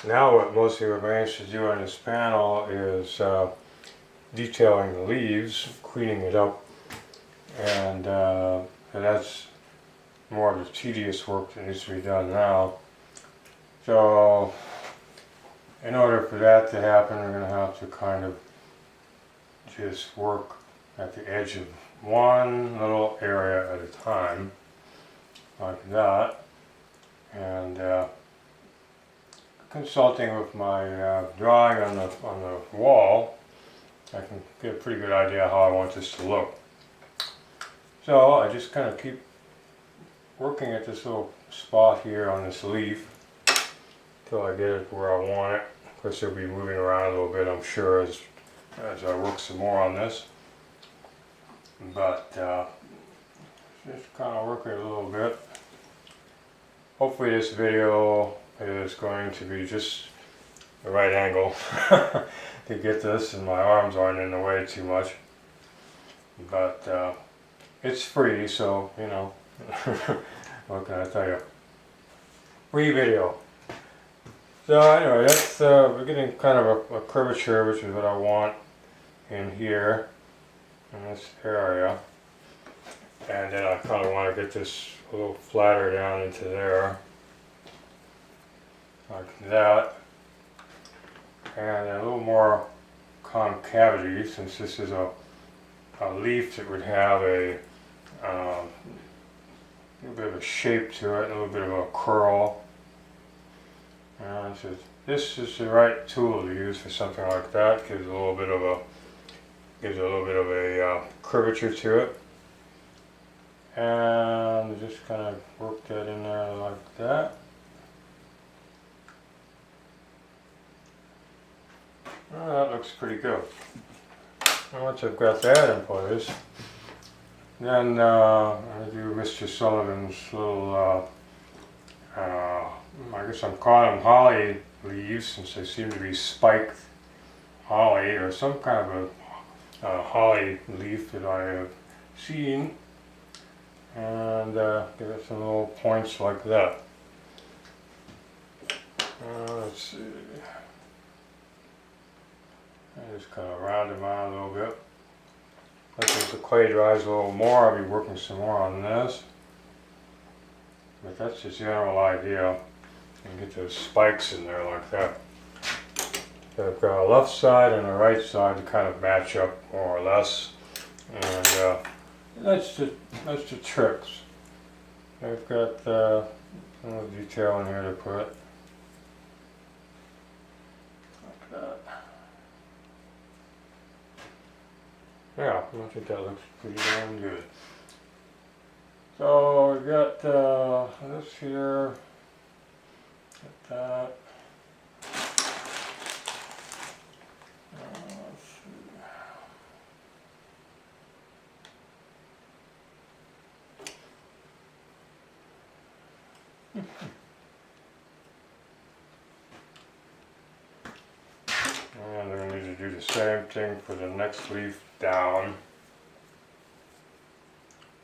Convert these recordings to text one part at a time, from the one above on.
Now what mostly remains to do on this panel is detailing the leaves, cleaning it up, and that's more of the tedious work that needs to be done now. So in order for that to happen, we're going to have to kind of just work at the edge of one little area at a time, like that. And consulting with my drawing on the wall, I can get a pretty good idea how I want this to look. So I just kind of keep working at this little spot here on this leaf until I get it where I want it. Of course, it'll be moving around a little bit, I'm sure, as I work some more on this. But just kind of working a little bit. Hopefully this video is going to be just the right angle to get this, and my arms aren't in the way too much. But it's free, so you know, what can I tell you? Free video. So anyway, that's we're getting kind of a curvature, which is what I want in here, in this area. And then I kind of want to get this a little flatter down into there, like that. And a little more concavity, since this is a leaf that would have a little bit of a shape to it, a little bit of a curl. And so this is the right tool to use for something like that. Gives a little bit of a curvature to it. And just kind of work that in there like that. Well, that looks pretty good. And once I've got that in place, then I do Mr. Sullivan's little, I guess I'm calling them holly leaves, since they seem to be spiked holly, or some kind of a holly leaf that I have seen. And give it some little points like that. Let's see. I just kind of round them out a little bit. As the clay dries a little more, I'll be working some more on this. But that's the general idea. And get those spikes in there like that. So I've got a left side and a right side to kind of match up more or less. And that's the tricks. I've got a little detail in here to put. Like that. Yeah, I think that looks pretty damn good. So we've got this here, got that. Let's see. And we're going to need to do the same thing for the next leaf down.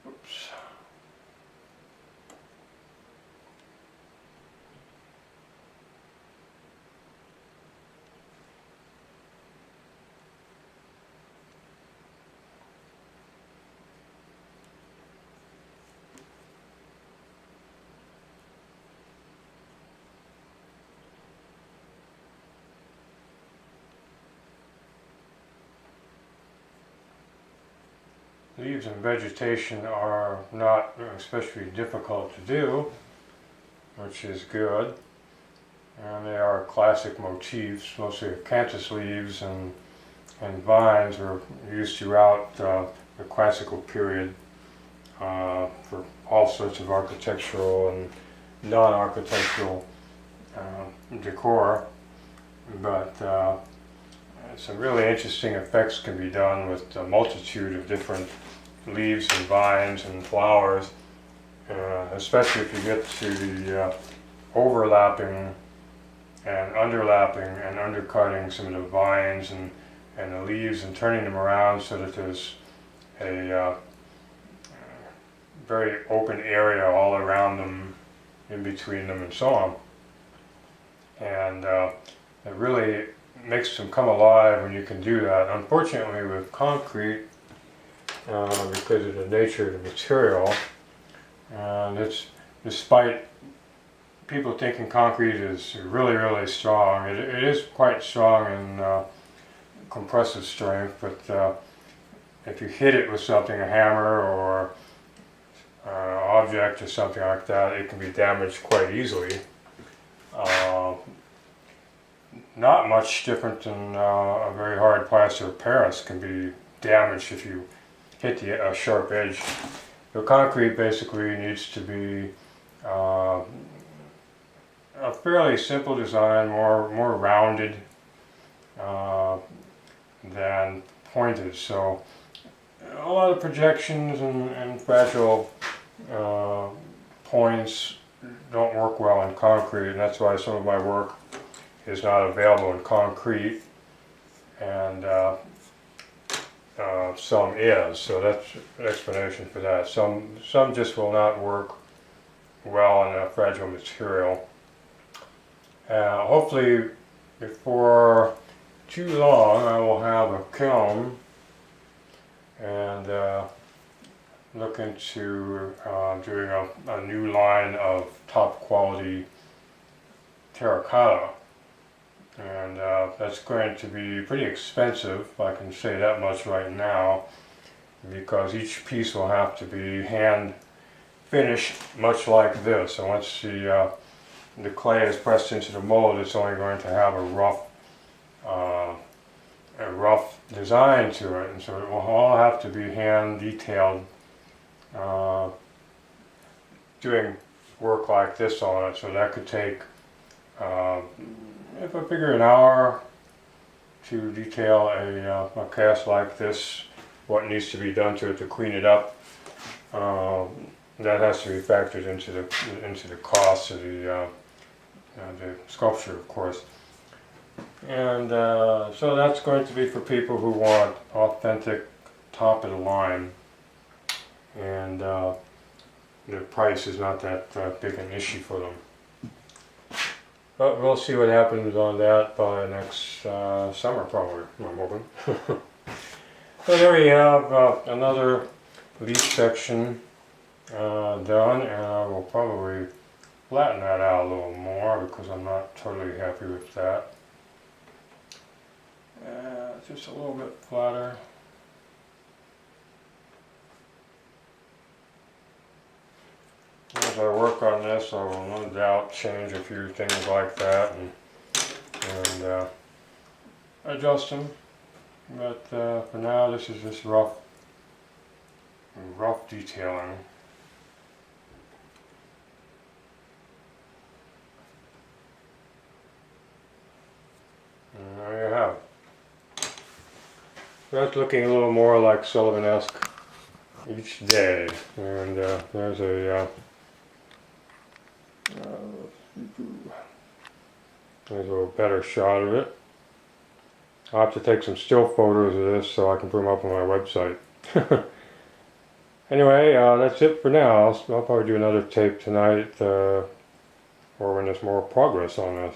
Oops. Leaves and vegetation are not especially difficult to do, which is good. And they are classic motifs. Mostly acanthus leaves and vines were used throughout the classical period for all sorts of architectural and non-architectural decor. But some really interesting effects can be done with a multitude of different leaves and vines and flowers, especially if you get to the overlapping and underlapping and undercutting some of the vines and the leaves and turning them around so that there's a very open area all around them, in between them, and so on. And and it really makes them come alive when you can do that. Unfortunately, with concrete, because of the nature of the material, and it's, despite people thinking concrete is really, really strong, it is quite strong in compressive strength, but if you hit it with something, a hammer or object or something like that, it can be damaged quite easily. Not much different than a very hard plaster of Paris can be damaged if you hit a sharp edge. The concrete basically needs to be a fairly simple design, more rounded than pointed. So a lot of projections and fragile points don't work well in concrete, and that's why some of my work is not available in concrete, and some is. So that's an explanation for that. Some just will not work well in a fragile material. Hopefully before too long I will have a kiln and look into doing a new line of top quality terracotta, and that's going to be pretty expensive, I can say that much right now, because each piece will have to be hand finished much like this. And once the clay is pressed into the mold, it's only going to have a rough design to it, and so it will all have to be hand detailed, doing work like this on it. So that could take, if I figure an hour to detail a cast like this, what needs to be done to it to clean it up, that has to be factored into the cost of the sculpture, of course. And so that's going to be for people who want authentic, top of the line, and the price is not that big an issue for them. But we'll see what happens on that by next summer, probably, I'm hoping. So there we have another leaf section done, and I will probably flatten that out a little more because I'm not totally happy with that. Just a little bit flatter. As I work on this, I will no doubt change a few things like that and adjust them. But for now, this is just rough detailing. And there you have it. That's looking a little more like Sullivan-esque each day, and there's a little better shot of it. I'll have to take some still photos of this so I can put them up on my website. Anyway, that's it for now. I'll probably do another tape tonight, or when there's more progress on this.